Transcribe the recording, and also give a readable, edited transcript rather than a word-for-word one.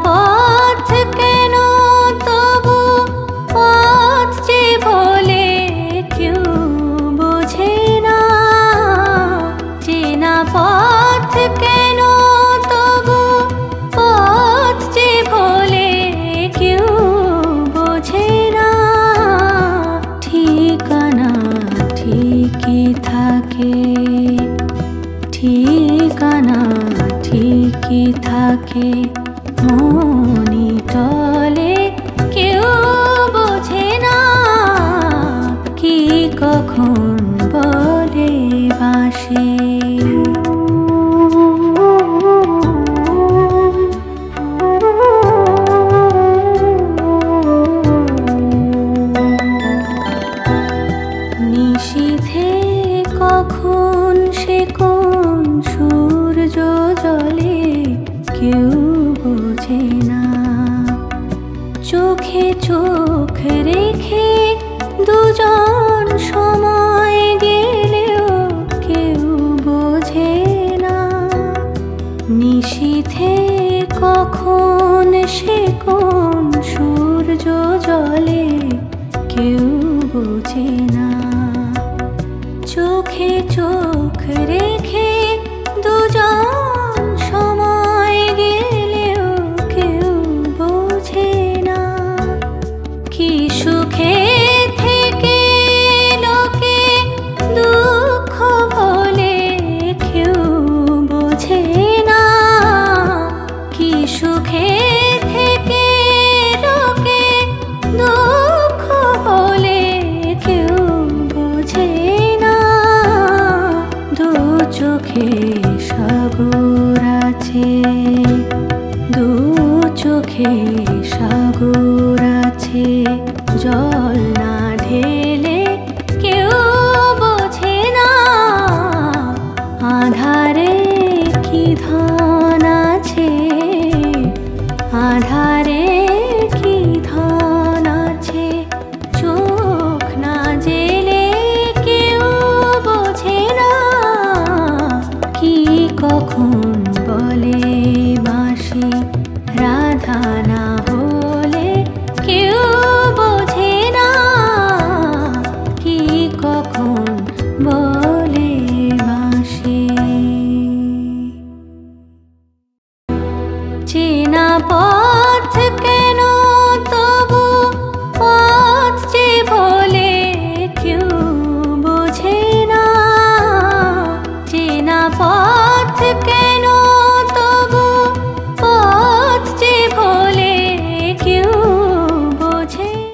পথ কেন তবু পথ যে বলে কেউ বোঝে না। চেনা পথ কেন তবু পথ যে বলে কেউ বোঝে না। ঠিকানা ঠিকই থাকে, ঠিকানা ঠিকই থাকে, মনি টলে কেউ বোঝে না। কি কখন বলে বাসে। নিশীথে কখন সে কোন সূর্য জলে কেউ বোঝে না। চোখে চোখ রেখে দুজন সময় গেলেও কেউ বোঝে না। নিশীথে কখন সে কোন সূর্য জলে কেউ বোঝে না। চোখে চোখ রেখে দুজন সময় গেলেও কেউ বোঝে না। কি সুখে থেকে লোকে দুঃখ বলে কেউ বোঝে না। কি সুখে থেকে লোকে দুঃখ বলে কেউ বোঝে না। দু চোখে সাগর আছে, দু চোখে সাগর আছে, জল না ঢেলে কেউ বোঝে না। আধারে কি ধন আছে, আধারে কি ধন আছে, চোখ না জেলে কেউ বোঝে না। কি কখন বলে বাঁশি রাধা না